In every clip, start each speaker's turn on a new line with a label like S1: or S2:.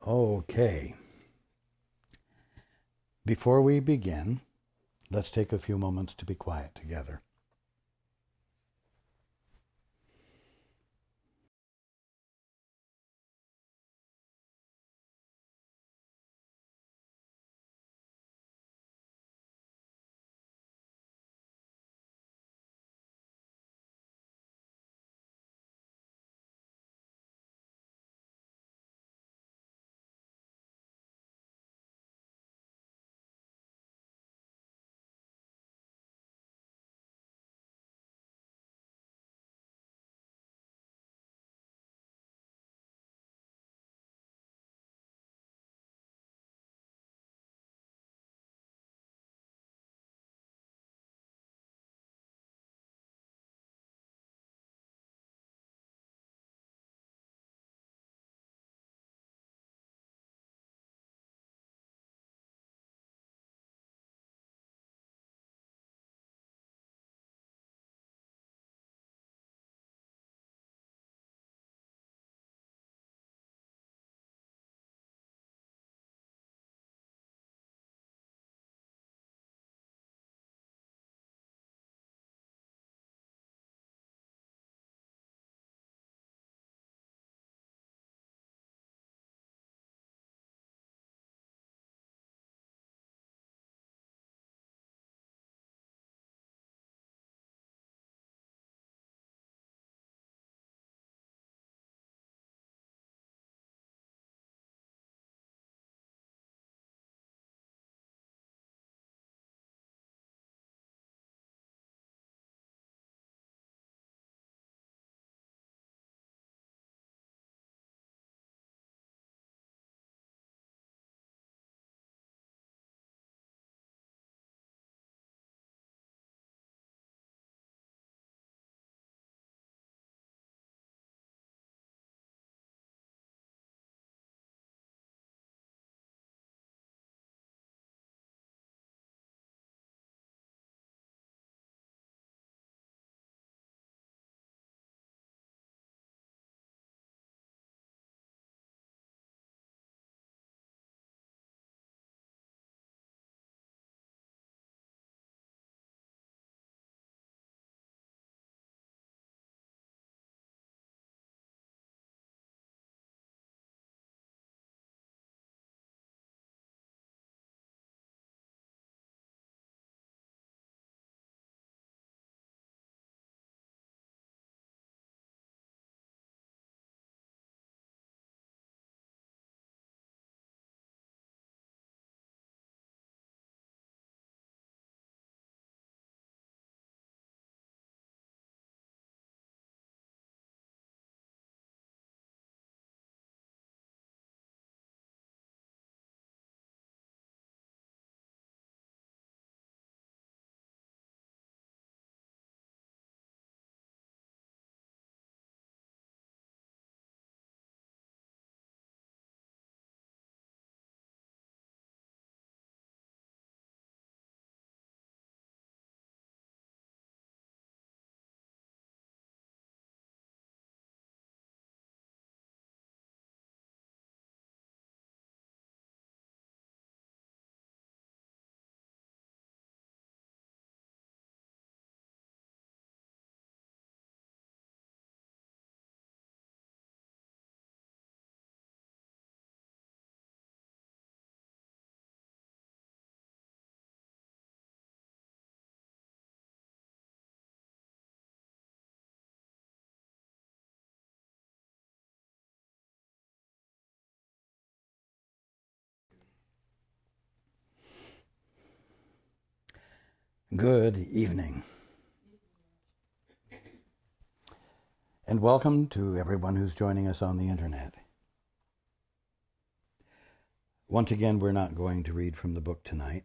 S1: Okay. Before we begin, let's take a few moments to be quiet together. Good evening. And welcome to everyone who's joining us on the internet. Once again, we're not going to read from the book tonight.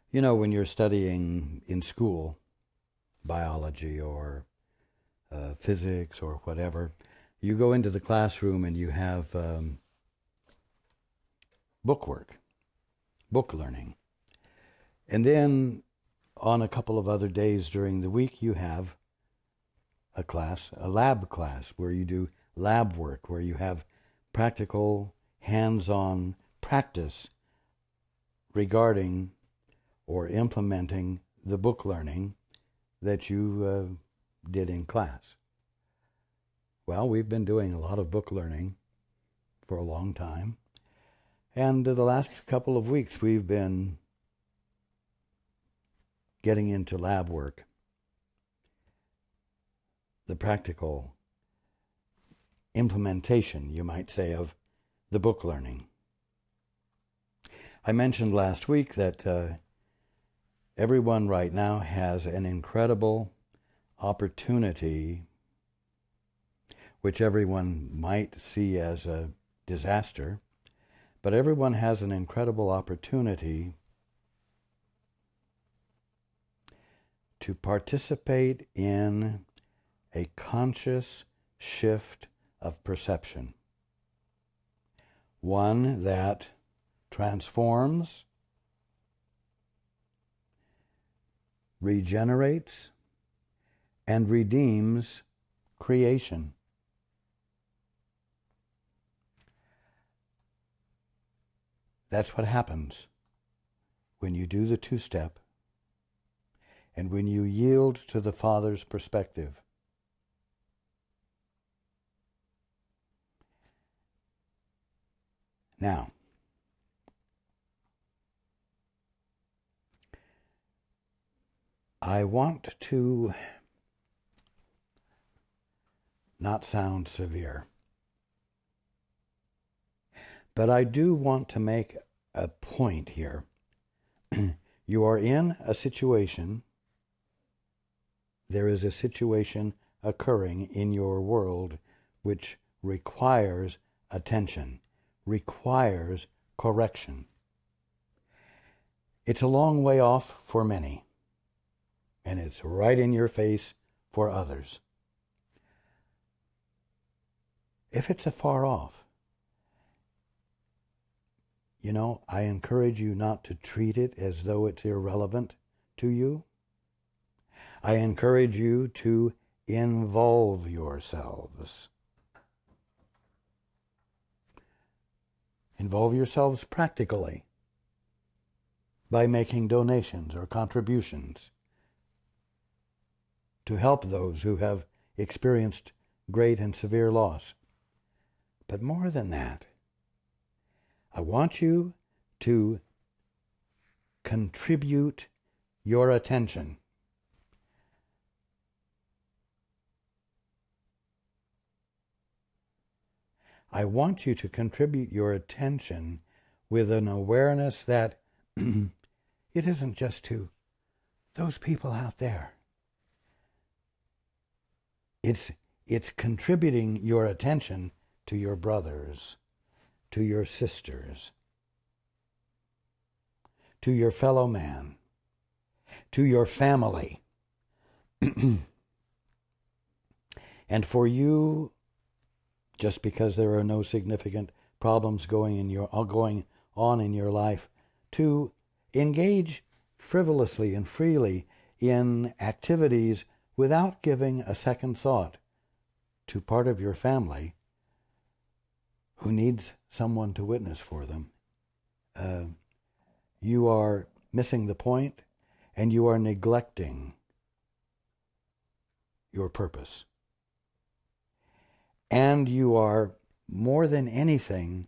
S1: You know, when you're studying in school, biology or physics or whatever, you go into the classroom and you have book work, book learning. And then on a couple of other days during the week, you have a class, a lab class, where you do lab work, where you have practical, hands-on practice regarding or implementing the book learning that you did in class. Well, we've been doing a lot of book learning for a long time, and the last couple of weeks we've been getting into lab work, the practical implementation, you might say, of the book learning. I mentioned last week that everyone right now has an incredible opportunity, which everyone might see as a disaster, but everyone has an incredible opportunity to participate in a conscious shift of perception, one that transforms, regenerates, and redeems creation. That's what happens when you do the two-step and when you yield to the Father's perspective. Now, I want to not sound severe, but I do want to make a point here. You are in a situation, there is a situation occurring in your world which requires attention, requires correction. It's a long way off for many, and it's right in your face for others. If it's afar off, I encourage you not to treat it as though it's irrelevant to you. I encourage you to involve yourselves. Involve yourselves practically by making donations or contributions to help those who have experienced great and severe loss. But more than that, I want you to contribute your attention. I want you to contribute your attention with an awareness that it isn't just to those people out there. It's contributing your attention to your brothers, to your sisters, to your fellow man, to your family. And for you, just because there are no significant problems going on in your life, to engage frivolously and freely in activities without giving a second thought to part of your family who needs someone to witness for them. You are missing the point, and you are neglecting your purpose. And you are, more than anything,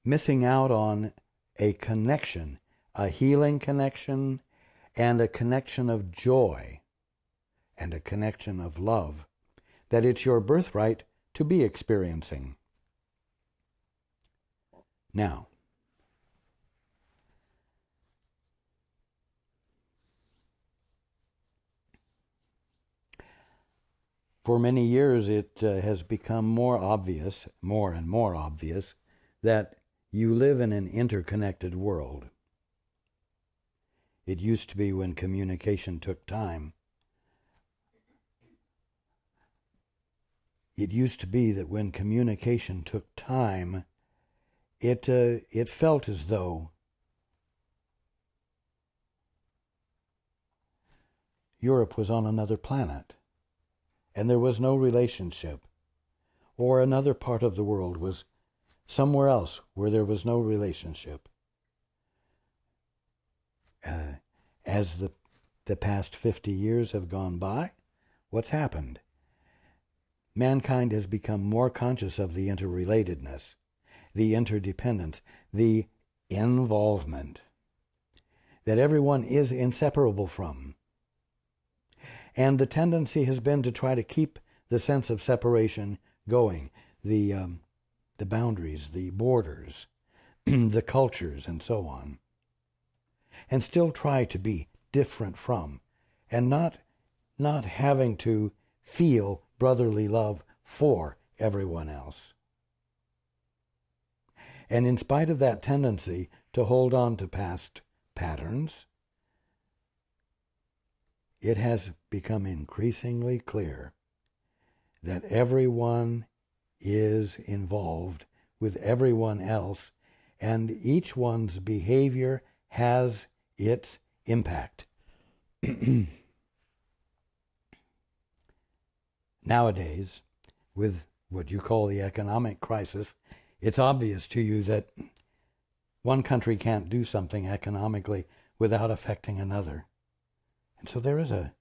S1: missing out on a connection, a healing connection, and a connection of joy, and a connection of love, that it's your birthright to be experiencing. Now, for many years it has become more and more obvious, that you live in an interconnected world. It used to be, when communication took time, It used to be that when communication took time, it felt as though Europe was on another planet, and there was no relationship, or another part of the world was somewhere else where there was no relationship. As the past 50 years have gone by, what's happened? Mankind has become more conscious of the interrelatedness, the interdependence, the involvement that everyone is inseparable from. And the tendency has been to try to keep the sense of separation going, the boundaries, the borders, the cultures, and so on. And still try to be different from, and not having to feel brotherly love for everyone else. And in spite of that tendency to hold on to past patterns, it has become increasingly clear that everyone is involved with everyone else, and each one's behavior has its impact. Nowadays, with what you call the economic crisis, it's obvious to you that one country can't do something economically without affecting another. And so there is a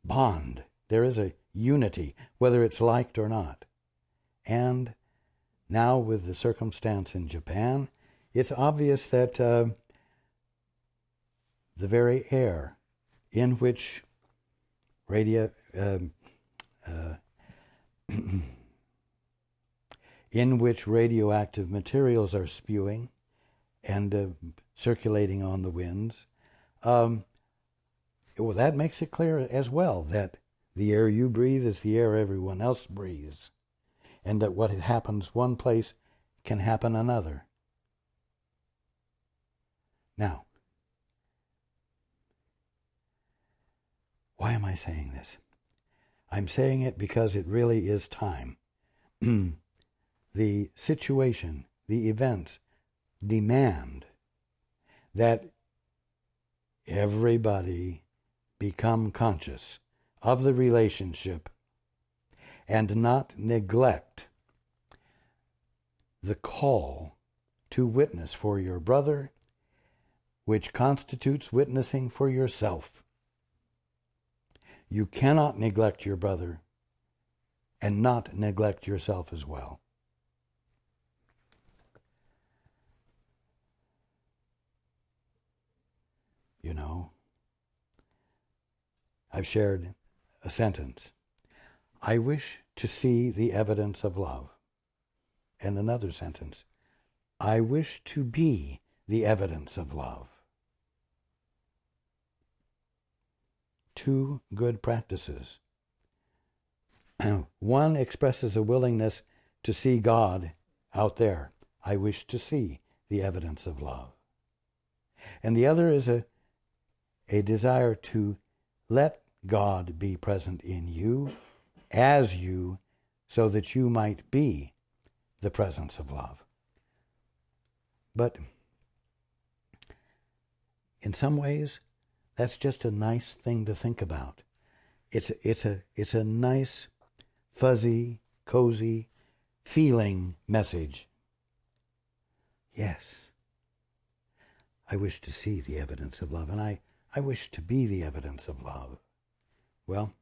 S1: bond, there is a unity, whether it's liked or not. And now with the circumstance in Japan, it's obvious that the very air in which radioactive materials are spewing and circulating on the winds, that makes it clear as well that the air you breathe is the air everyone else breathes, and that what happens one place can happen another. Now, why am I saying this? I'm saying it because it really is time. The situation, the events demand that everybody become conscious of the relationship and not neglect the call to witness for your brother, which constitutes witnessing for yourself. You cannot neglect your brother and not neglect yourself as well. You know, I've shared a sentence. I wish to see the evidence of love. And another sentence. I wish to be the evidence of love. Two good practices. One expresses a willingness to see God out there. I wish to see the evidence of love. And the other is a desire to let God be present in you, as you, so that you might be the presence of love. But in some ways, that's just a nice thing to think about. It's a nice, fuzzy, cozy, feeling message. Yes, I wish to see the evidence of love, and I wish to be the evidence of love. Well,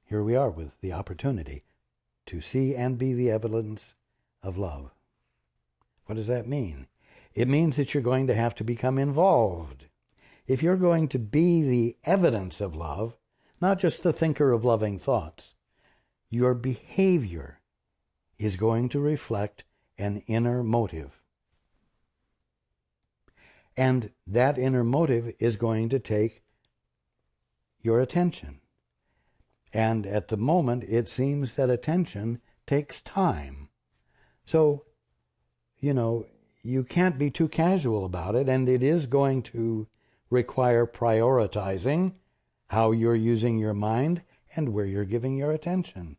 S1: here we are with the opportunity to see and be the evidence of love. What does that mean? It means that you're going to have to become involved. If you're going to be the evidence of love, not just the thinker of loving thoughts, your behavior is going to reflect an inner motive. And that inner motive is going to take your attention. And at the moment, it seems that attention takes time. So, you can't be too casual about it, and it is going to require prioritizing how you're using your mind and where you're giving your attention.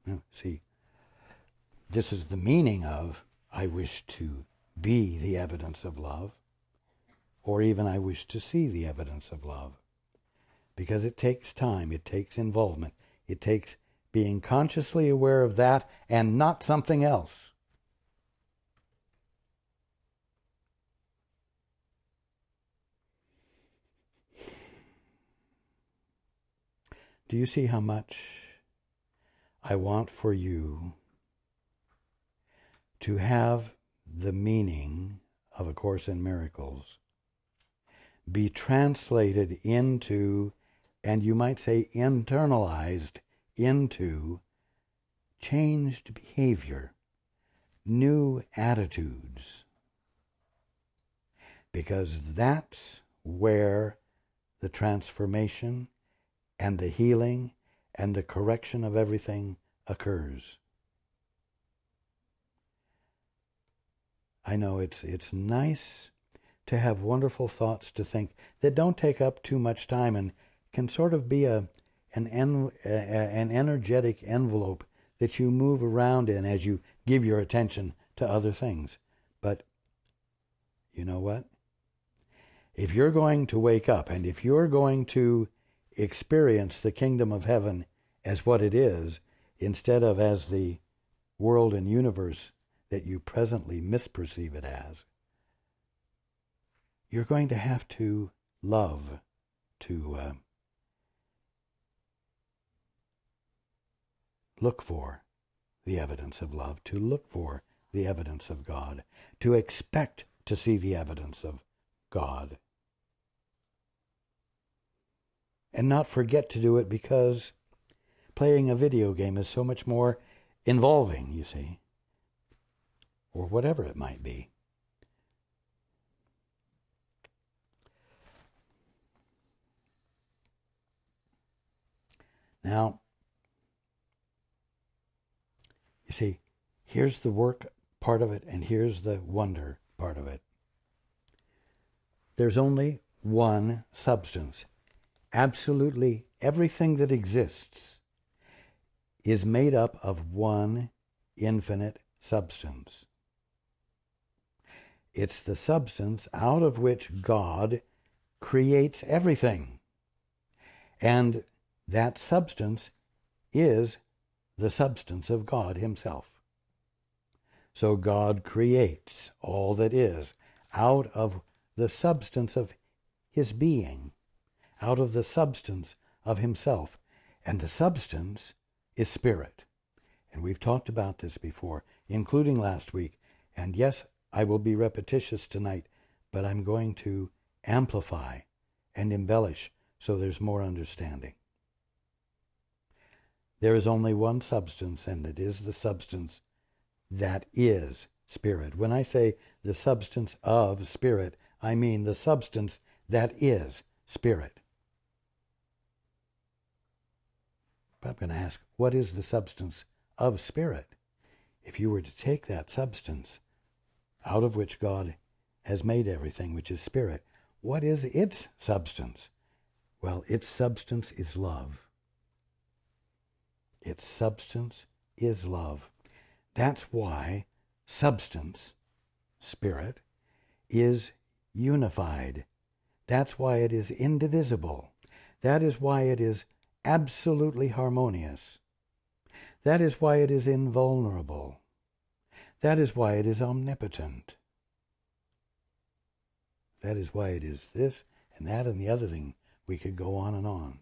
S1: No, see, this is the meaning of I wish to be the evidence of love, or even I wish to see the evidence of love. Because it takes time, it takes involvement, it takes being consciously aware of that and not something else. Do you see how much I want for you to have the meaning of A Course in Miracles be translated into, and you might say internalized into, changed behavior, new attitudes? Because that's where the transformation and the healing and the correction of everything occurs. I know it's nice to have wonderful thoughts to think that don't take up too much time and can sort of be an energetic envelope that you move around in as you give your attention to other things. But you know what? If you're going to wake up and if you're going to experience the kingdom of heaven as what it is, instead of as the world and universe that you presently misperceive it as, you're going to have to love, to look for the evidence of love, to look for the evidence of God, to expect to see the evidence of God. And not forget to do it because playing a video game is so much more involving, you see, or whatever it might be. Now, you see, here's the work part of it, and here's the wonder part of it. There's only one substance. Absolutely everything that exists is made up of one infinite substance. It's the substance out of which God creates everything. And that substance is the substance of God himself. So God creates all that is out of the substance of his being, out of the substance of himself. And the substance is spirit. And we've talked about this before, including last week. And yes, I will be repetitious tonight, but I'm going to amplify and embellish so there's more understanding. There is only one substance, and it is the substance that is spirit. When I say the substance of spirit, I mean the substance that is spirit. But I'm going to ask, what is the substance of spirit? If you were to take that substance out of which God has made everything, which is spirit, what is its substance? Well, its substance is love. Its substance is love. That's why substance, spirit, is unified. That's why it is indivisible. That is why it is absolutely harmonious. That is why it is invulnerable. That is why it is omnipotent. That is why it is this and that and the other thing. We could go on and on.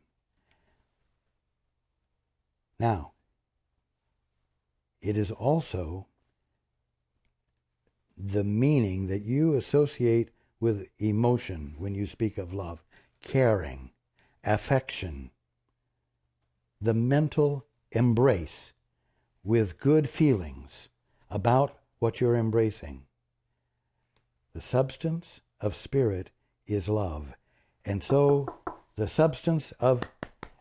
S1: Now, it is also the meaning that you associate with emotion when you speak of love, caring, affection, the mental embrace with good feelings about what you're embracing. The substance of spirit is love. And so the substance of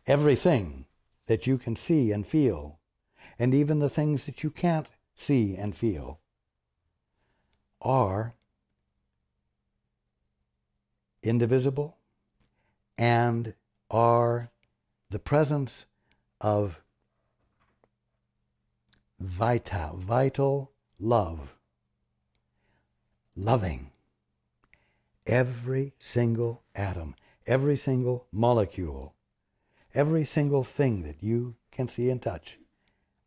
S1: everything that you can see and feel, and even the things that you can't see and feel, are indivisible and are the presence of vital love. Loving every single atom, every single molecule, every single thing that you can see and touch,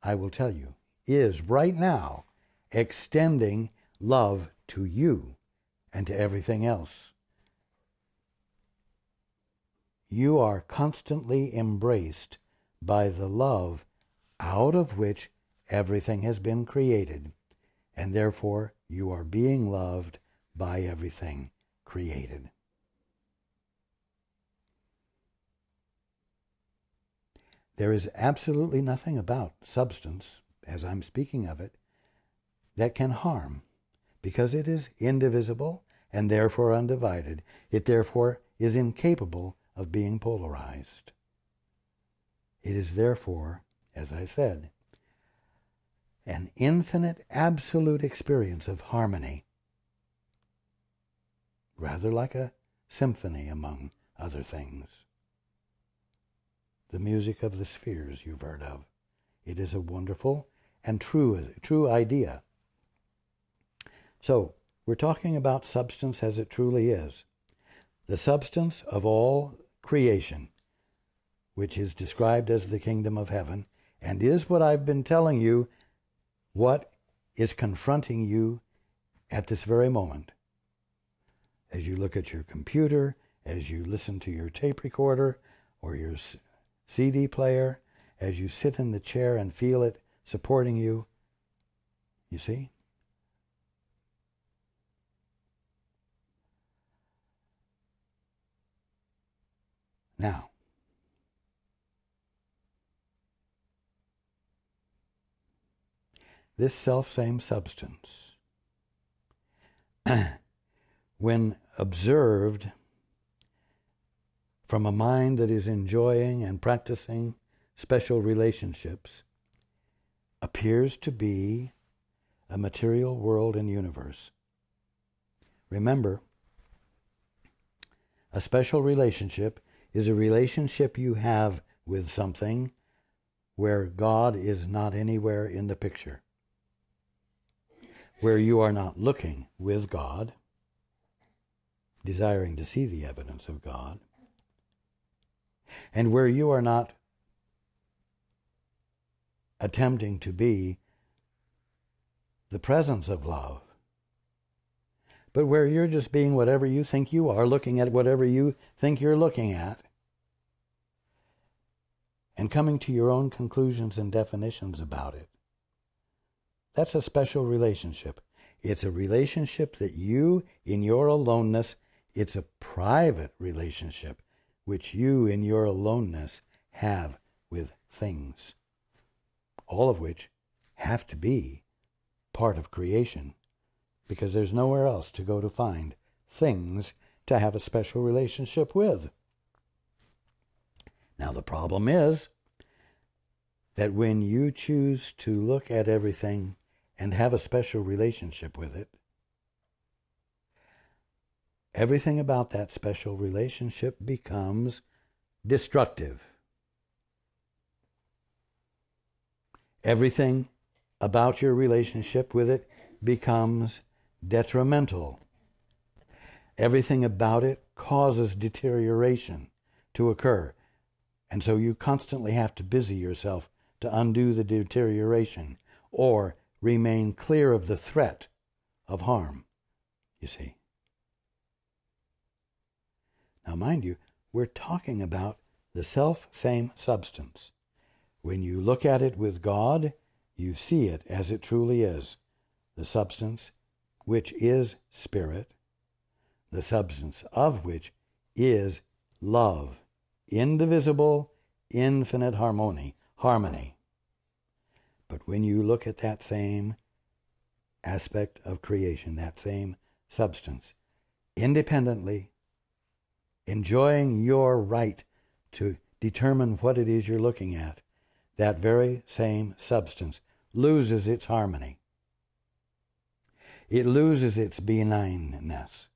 S1: I will tell you, is right now extending love to you and to everything else. You are constantly embraced by the love out of which everything has been created, and therefore you are being loved by everything created. There is absolutely nothing about substance, as I'm speaking of it, that can harm, because it is indivisible and therefore undivided. It therefore is incapable of being polarized. It is therefore, as I said, an infinite, absolute experience of harmony, rather like a symphony among other things. The music of the spheres you've heard of. It is a wonderful and true idea. So, we're talking about substance as it truly is. The substance of all creation, which is described as the kingdom of heaven, and is what I've been telling you, what is confronting you at this very moment. As you look at your computer, as you listen to your tape recorder or your CD player, as you sit in the chair and feel it supporting you, you see? Now, this self-same substance, when observed from a mind that is enjoying and practicing special relationships, appears to be a material world and universe. Remember, a special relationship is a relationship you have with something where God is not anywhere in the picture, where you are not looking with God, desiring to see the evidence of God, and where you are not attempting to be the presence of love, but where you're just being whatever you think you are, looking at whatever you think you're looking at, and coming to your own conclusions and definitions about it. That's a special relationship. It's a relationship that you, in your aloneness, it's a private relationship which you, in your aloneness, have with things, all of which have to be part of creation, because there's nowhere else to go to find things to have a special relationship with. Now, the problem is that when you choose to look at everything and have a special relationship with it, everything about that special relationship becomes destructive. Everything about your relationship with it becomes detrimental. Everything about it causes deterioration to occur. And so you constantly have to busy yourself to undo the deterioration or remain clear of the threat of harm, you see. Now, mind you, we're talking about the self-same substance. When you look at it with God, you see it as it truly is, the substance which is spirit, the substance of which is love, indivisible, infinite harmony. But when you look at that same aspect of creation, that same substance, independently, enjoying your right to determine what it is you're looking at, that very same substance loses its harmony. It loses its benignness.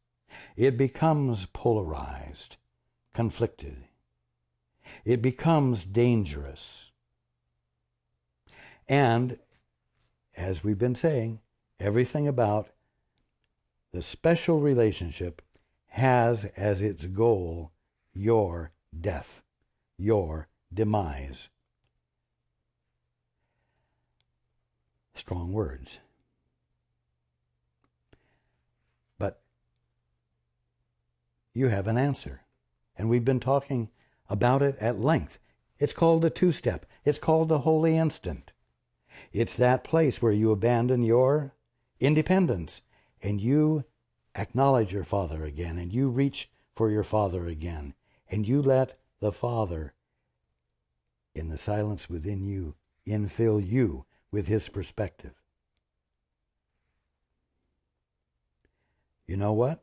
S1: It becomes polarized, conflicted. It becomes dangerous. And as we've been saying, everything about the special relationship has as its goal your death, your demise. Strong words. But you have an answer. And we've been talking about it at length. It's called the two-step. It's called the holy instant. It's that place where you abandon your independence and you acknowledge your Father again, and you reach for your Father again, and you let the Father, in the silence within you, infill you with his perspective. You know what?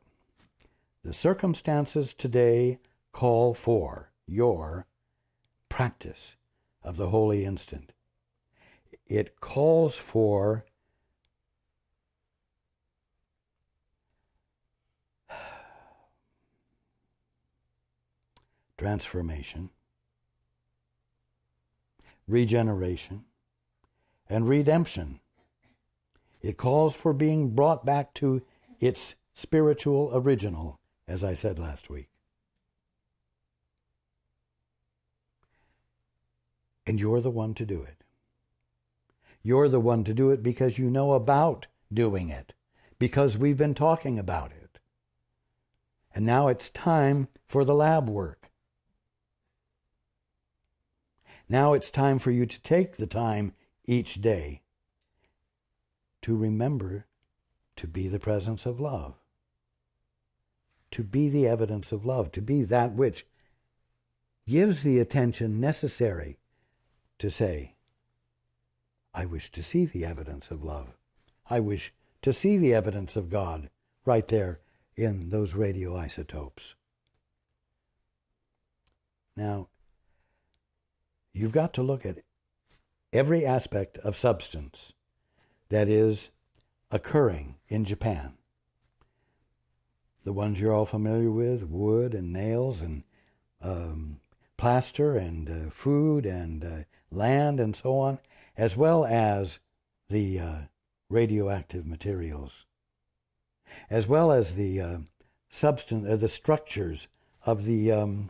S1: The circumstances today call for your practice of the holy instant. It calls for transformation, regeneration, and redemption. It calls for being brought back to its spiritual original, as I said last week. And you're the one to do it. You're the one to do it because you know about doing it, because we've been talking about it. And now it's time for the lab work. Now it's time for you to take the time each day to remember to be the presence of love, to be the evidence of love, to be that which gives the attention necessary to say, I wish to see the evidence of love. I wish to see the evidence of God right there in those radioisotopes. Now, you've got to look at every aspect of substance that is occurring in Japan. The ones you're all familiar with, wood and nails and plaster and food and land and so on, as well as the radioactive materials, as well as the substance, the structures of the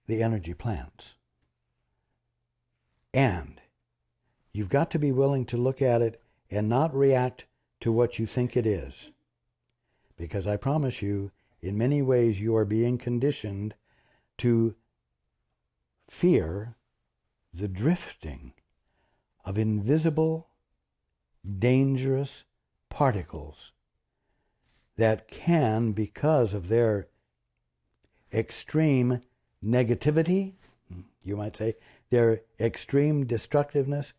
S1: energy plants. And you've got to be willing to look at it and not react to what you think it is. Because I promise you, in many ways you are being conditioned to fear the drifting of invisible, dangerous particles that can, because of their extreme negativity, you might say, their extreme destructiveness,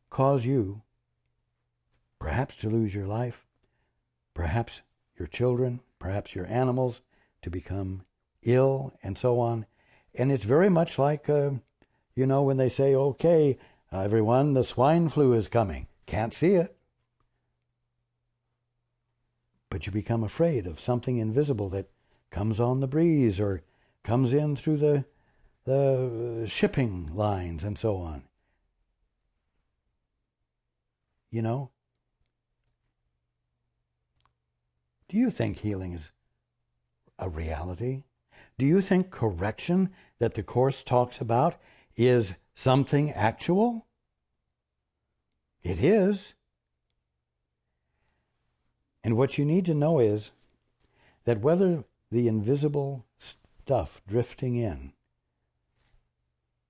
S1: cause you perhaps to lose your life, perhaps your children, perhaps your animals to become ill, and so on. And it's very much like, when they say, okay, everyone, the swine flu is coming. Can't see it. But you become afraid of something invisible that comes on the breeze or comes in through the shipping lines and so on. You know? Do you think healing is a reality? Do you think correction that the Course talks about is something actual? It is. And what you need to know is that whether the invisible stuff drifting in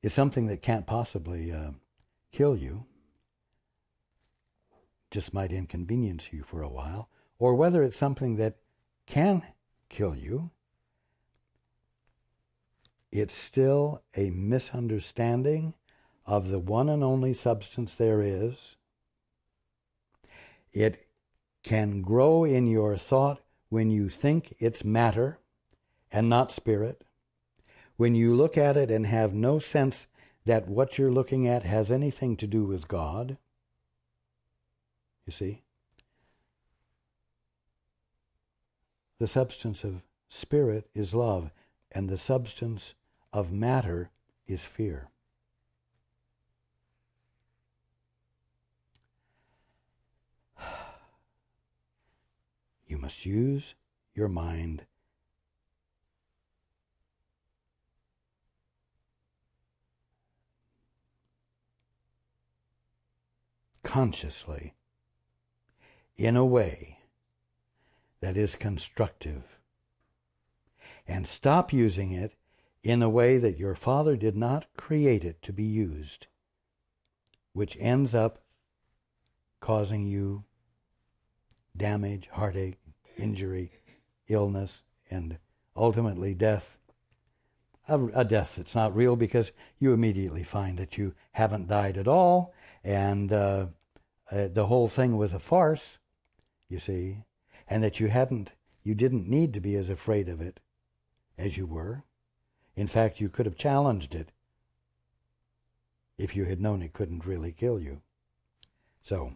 S1: is something that can't possibly kill you, just might inconvenience you for a while, or whether it's something that can kill you, it's still a misunderstanding of the one and only substance there is. It can grow in your thought when you think it's matter and not spirit, when you look at it and have no sense that what you're looking at has anything to do with God. You see? The substance of spirit is love, and the substance of matter is fear. must use your mind consciously in a way that is constructive, and stop using it in a way that your Father did not create it to be used, which ends up causing you damage, heartache, injury, illness, and ultimately death. A death that's not real, because you immediately find that you haven't died at all, and the whole thing was a farce, you see, and that you didn't need to be as afraid of it as you were. In fact, you could have challenged it if you had known it couldn't really kill you. So,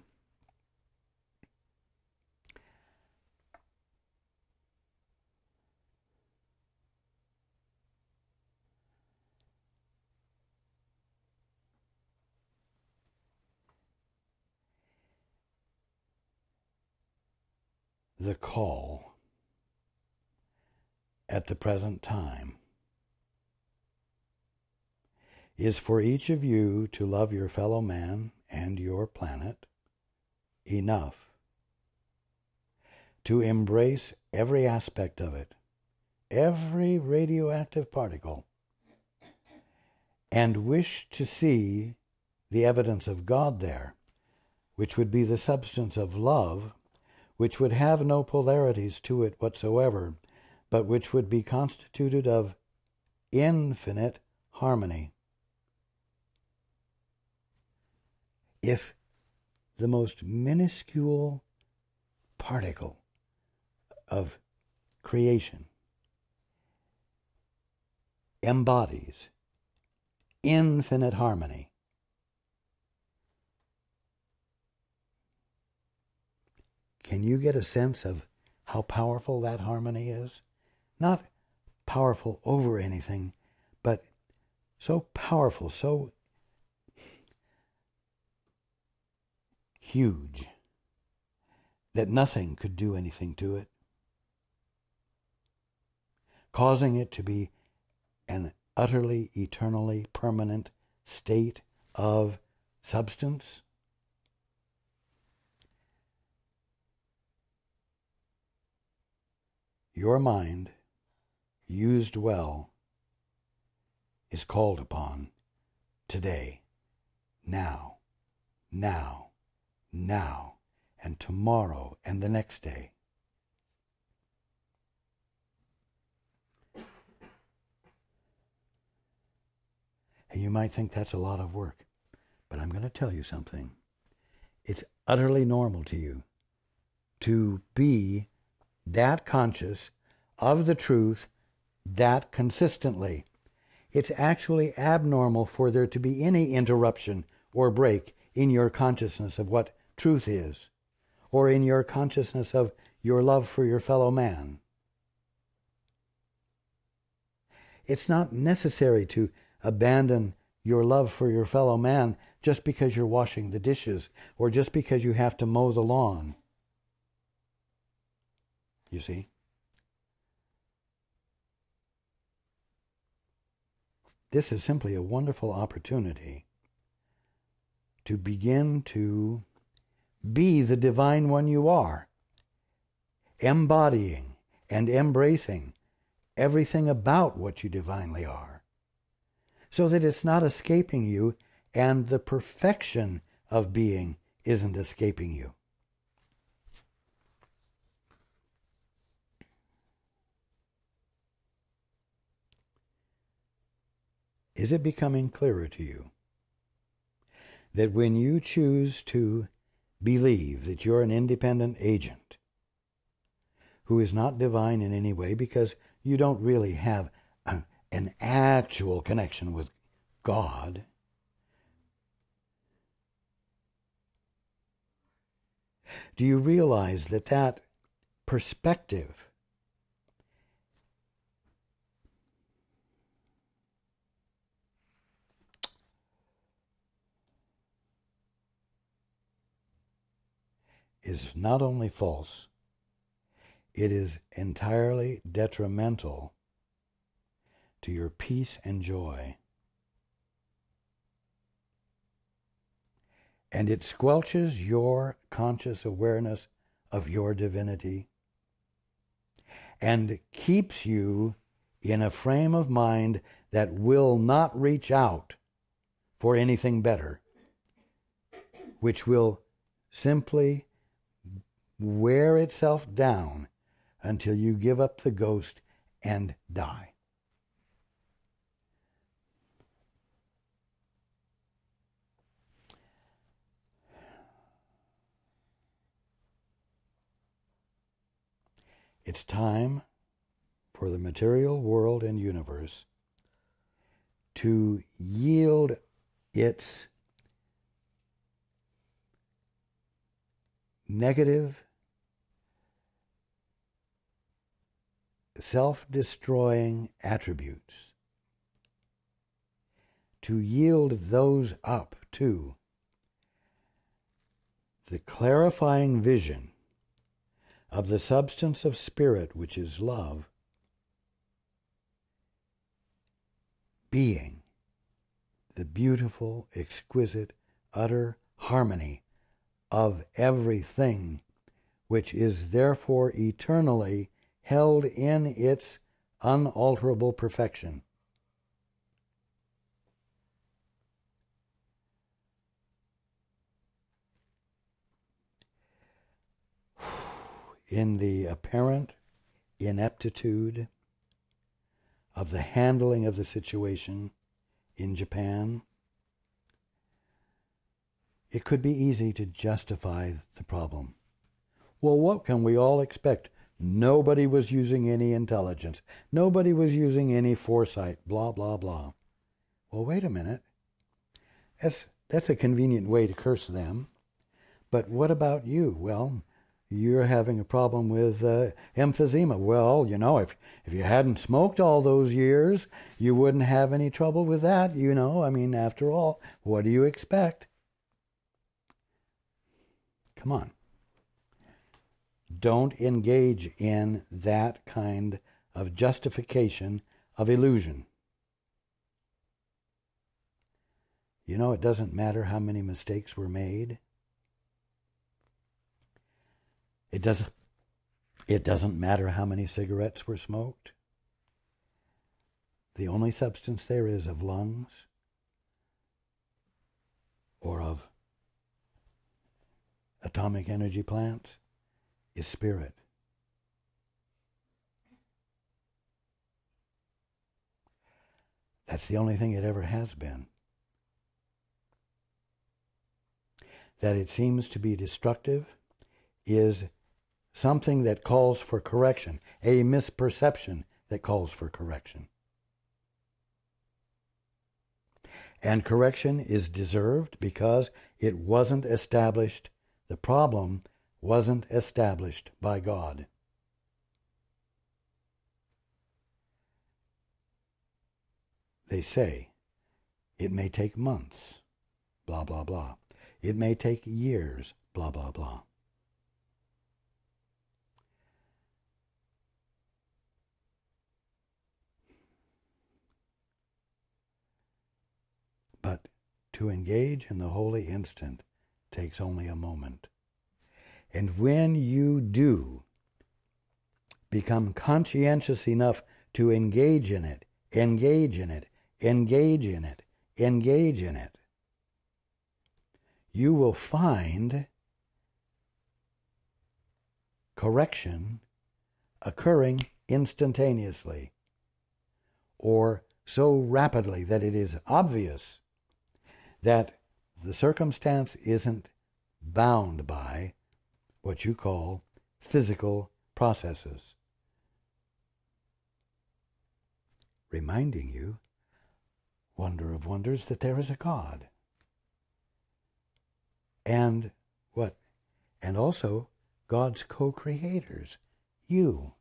S1: the call at the present time is for each of you to love your fellow man and your planet enough to embrace every aspect of it, every radioactive particle, and wish to see the evidence of God there, which would be the substance of love, which would have no polarities to it whatsoever, but which would be constituted of infinite harmony. If the most minuscule particle of creation embodies infinite harmony, can you get a sense of how powerful that harmony is? Not powerful over anything, but so powerful, so huge that nothing could do anything to it, causing it to be an utterly, eternally permanent state of substance. Your mind, used well, is called upon today, now, and tomorrow, and the next day. And you might think that's a lot of work, but I'm going to tell you something. It's utterly normal to you to be that conscious of the truth that consistently. It's actually abnormal for there to be any interruption or break in your consciousness of what truth is, or in your consciousness of your love for your fellow man. It's not necessary to abandon your love for your fellow man just because you're washing the dishes, or just because you have to mow the lawn. You see? This is simply a wonderful opportunity to begin to be the divine one you are, embodying and embracing everything about what you divinely are, so that it's not escaping you, and the perfection of being isn't escaping you. Is it becoming clearer to you that when you choose to believe that you're an independent agent who is not divine in any way, because you don't really have an actual connection with God, do you realize that that perspective is not only false, it is entirely detrimental to your peace and joy. And it squelches your conscious awareness of your divinity and keeps you in a frame of mind that will not reach out for anything better, which will simply wear itself down until you give up the ghost and die. It's time for the material world and universe to yield its negative, self-destroying attributes, to yield those up to the clarifying vision of the substance of spirit, which is love, being the beautiful, exquisite, utter harmony of everything, which is therefore eternally held in its unalterable perfection. In the apparent ineptitude of the handling of the situation in Japan, it could be easy to justify the problem. Well, what can we all expect? Nobody was using any intelligence. Nobody was using any foresight, blah, blah, blah. Well, wait a minute. That's a convenient way to curse them. But what about you? Well, you're having a problem with emphysema. Well, you know, if you hadn't smoked all those years, you wouldn't have any trouble with that, you know. I mean, after all, what do you expect? Come on. Don't engage in that kind of justification of illusion. You know, it doesn't matter how many mistakes were made. It doesn't matter how many cigarettes were smoked. The only substance there is of lungs or of atomic energy plants is spirit. That's the only thing it ever has been. That it seems to be destructive is something that calls for correction, a misperception that calls for correction. And correction is deserved because it wasn't established, the problem wasn't established by God. They say it may take months, blah, blah, blah. It may take years, blah, blah, blah. But to engage in the holy instant takes only a moment. And when you do become conscientious enough to engage in it, you will find correction occurring instantaneously, or so rapidly that it is obvious that the circumstance isn't bound by what you call physical processes, reminding you, wonder of wonders, that there is a God. And what? And also God's co-creators, you.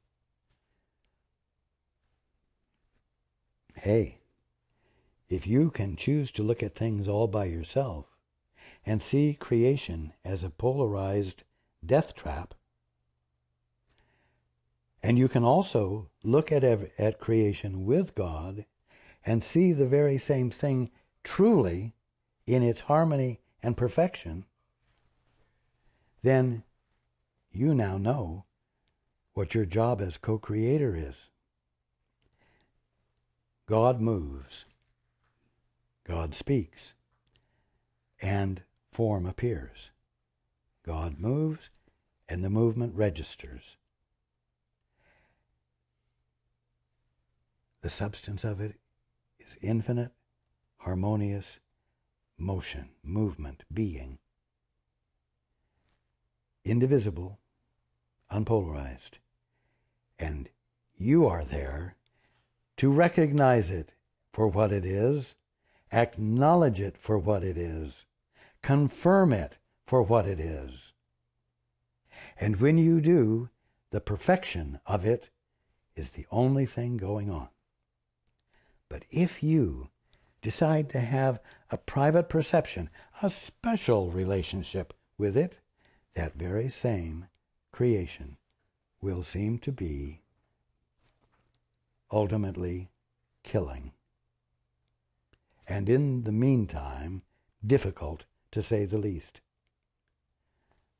S1: Hey, if you can choose to look at things all by yourself and see creation as a polarized death trap, And you can also look at creation with God and see the very same thing truly in its harmony and perfection. Then you now know what your job as co-creator is. God moves, God speaks, and form appears. God moves, and the movement registers. The substance of it is infinite, harmonious motion, movement, being. Indivisible, unpolarized. And you are there to recognize it for what it is, acknowledge it for what it is, confirm it for what it is. And when you do, the perfection of it is the only thing going on. But if you decide to have a private perception, a special relationship with it, that very same creation will seem to be ultimately killing. And in the meantime, difficult to say the least.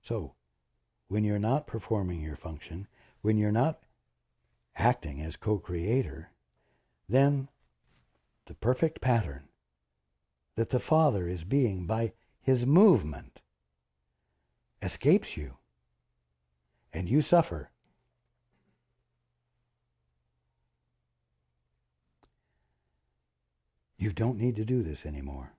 S1: So, when you're not performing your function, when you're not acting as co-creator, then the perfect pattern that the Father is being by his movement escapes you, and you suffer. You don't need to do this anymore.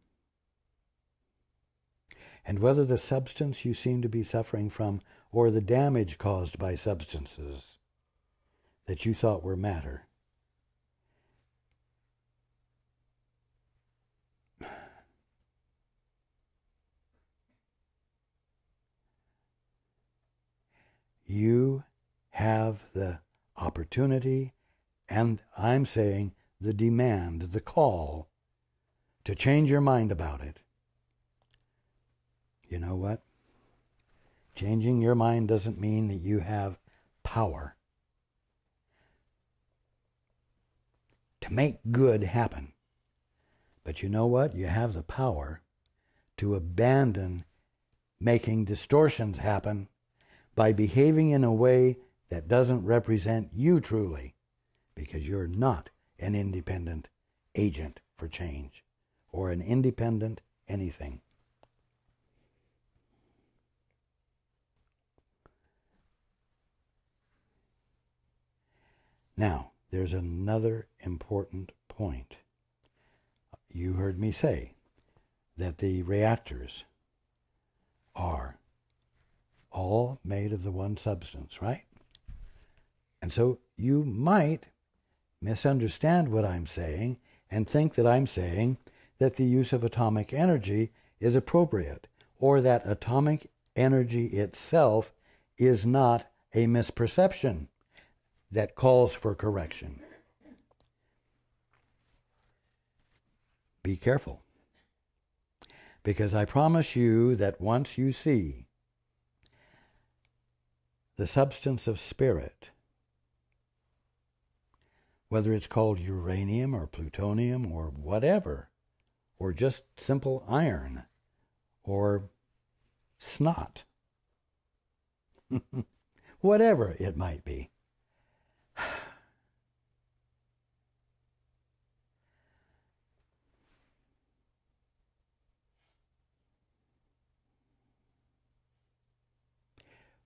S1: And whether the substance you seem to be suffering from or the damage caused by substances that you thought were matter, you have the opportunity, and I'm saying the demand, the call, to change your mind about it. You know what? Changing your mind doesn't mean that you have power to make good happen. But you know what? You have the power to abandon making distortions happen by behaving in a way that doesn't represent you truly, because you're not an independent agent for change or an independent anything. Now, there's another important point. You heard me say that the reactors are all made of the one substance, right? And so you might misunderstand what I'm saying and think that I'm saying that the use of atomic energy is appropriate, or that atomic energy itself is not a misperception that calls for correction. Be careful, because I promise you that once you see the substance of spirit, whether it's called uranium or plutonium or whatever, or just simple iron or snot, whatever it might be,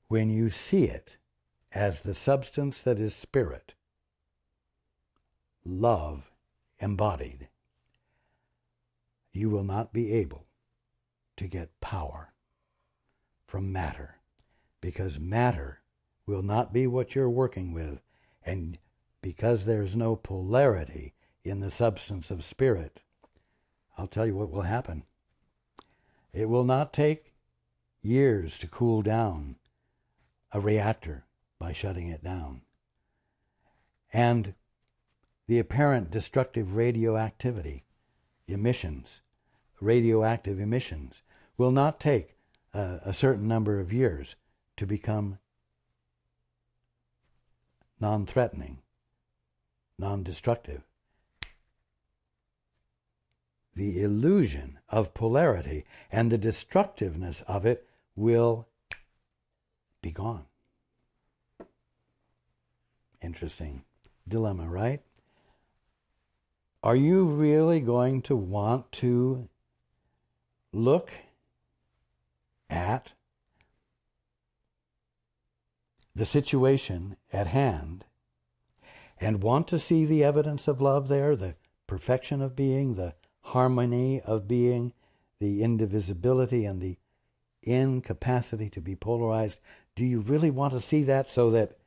S1: when you see it as the substance that is spirit, love embodied, you will not be able to get power from matter, because matter will not be what you're working with, and because there's no polarity in the substance of spirit, I'll tell you what will happen. It will not take years to cool down a reactor by shutting it down. And the apparent destructive radioactivity emissions, radioactive emissions, will not take a certain number of years to become non-threatening, non-destructive. The illusion of polarity and the destructiveness of it will be gone. Interesting dilemma, right? Are you really going to want to look at the situation at hand and want to see the evidence of love there, the perfection of being, the harmony of being, the indivisibility and the incapacity to be polarized? Do you really want to see that so that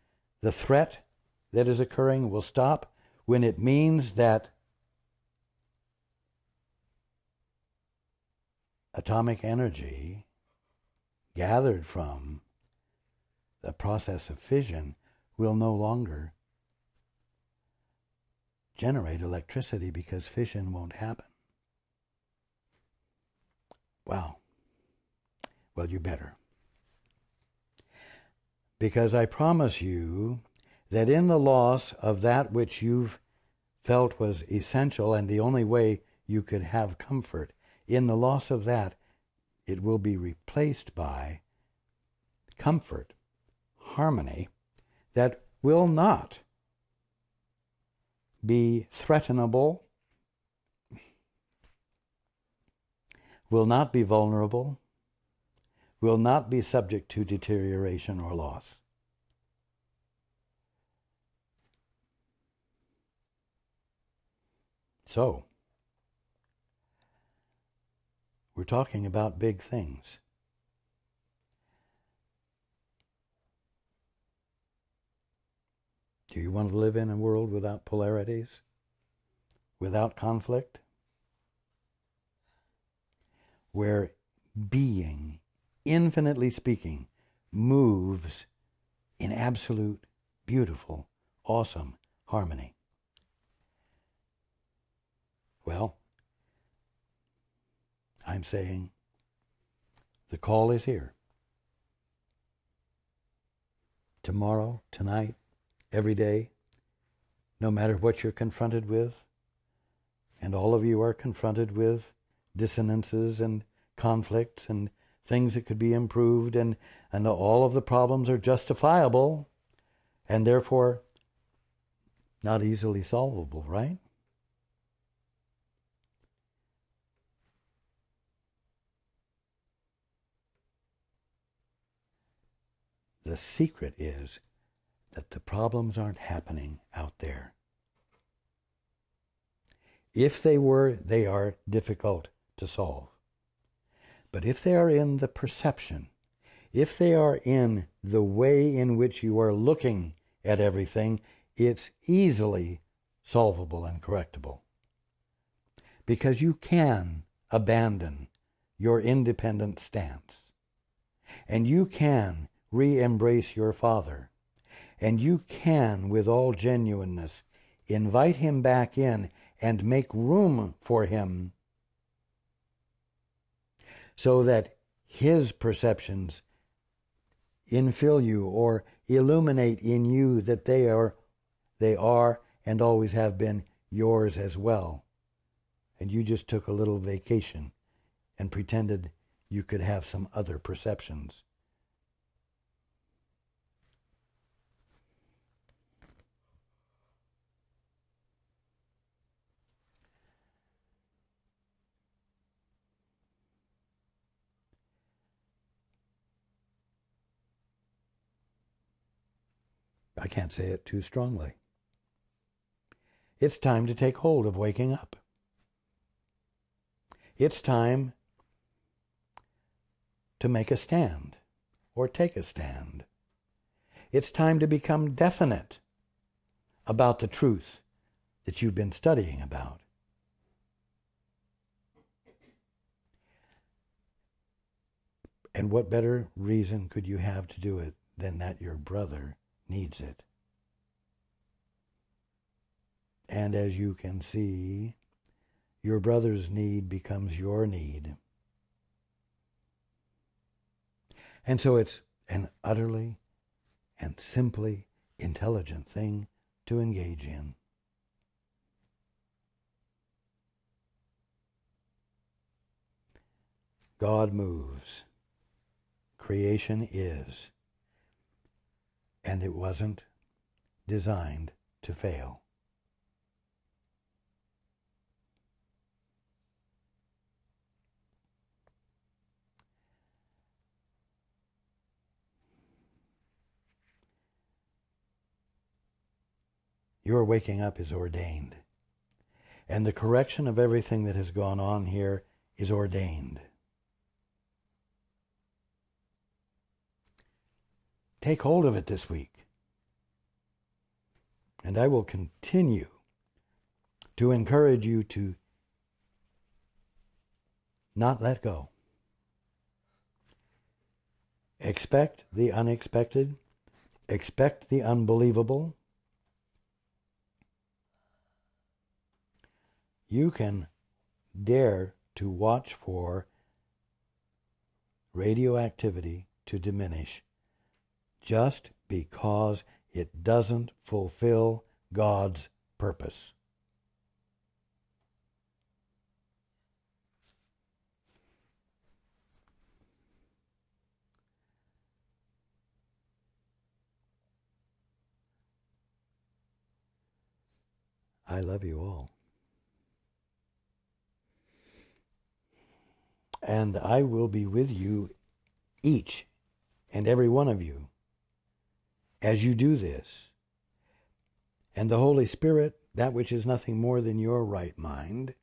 S1: the threat that is occurring will stop when it means that atomic energy gathered from the process of fission will no longer generate electricity because fission won't happen? Wow. Well, you better. Because I promise you that in the loss of that which you've felt was essential and the only way you could have comfort, in the loss of that, it will be replaced by comfort, harmony, that will not be threatenable, will not be vulnerable, will not be subject to deterioration or loss. So, we're talking about big things. Do you want to live in a world without polarities? Without conflict? Where being, infinitely speaking, moves in absolute, beautiful, awesome harmony? Well, I'm saying the call is here. Tomorrow, tonight, every day, no matter what you're confronted with, and all of you are confronted with dissonances and conflicts and things that could be improved, and all of the problems are justifiable and therefore not easily solvable, right? The secret is that the problems aren't happening out there. If they were, they are difficult to solve. But if they are in the perception, if they are in the way in which you are looking at everything, it's easily solvable and correctable. Because you can abandon your independent stance. And you can re-embrace your Father. And you can, with all genuineness, invite him back in and make room for him so that his perceptions infill you or illuminate in you that they are and always have been yours as well. And you just took a little vacation and pretended you could have some other perceptions. I can't say it too strongly. It's time to take hold of waking up. It's time to make a stand or take a stand. It's time to become definite about the truth that you've been studying about. And what better reason could you have to do it than that your brother needs it? And as you can see, your brother's need becomes your need. And so it's an utterly and simply intelligent thing to engage in. God moves. Creation is. And it wasn't designed to fail. Your waking up is ordained. And the correction of everything that has gone on here is ordained. Take hold of it this week. And I will continue to encourage you to not let go. Expect the unexpected. Expect the unbelievable. You can dare to watch for radioactivity to diminish just because it doesn't fulfill God's purpose. I love you all. And I will be with you, each and every one of you, as you do this. And the Holy Spirit, that which is nothing more than your right mind,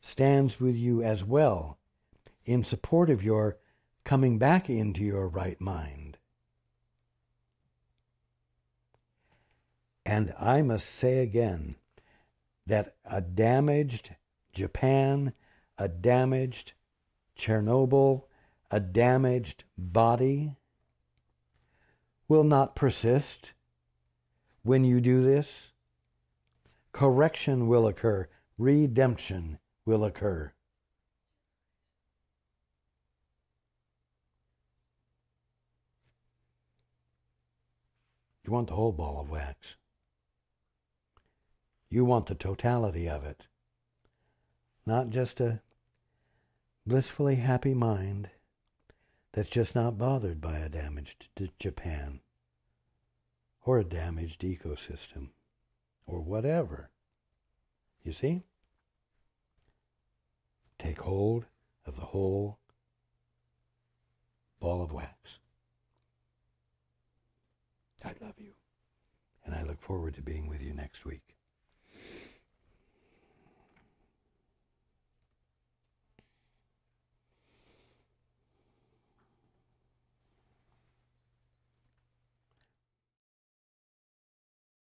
S1: stands with you as well in support of your coming back into your right mind. And I must say again that a damaged Japan, a damaged Chernobyl, a damaged body will not persist when you do this. Correction will occur. Redemption will occur. You want the whole ball of wax. You want the totality of it. Not just a blissfully happy mind that's just not bothered by a damaged Japan or a damaged ecosystem or whatever. You see? Take hold of the whole ball of wax. I love you, and I look forward to being with you next week.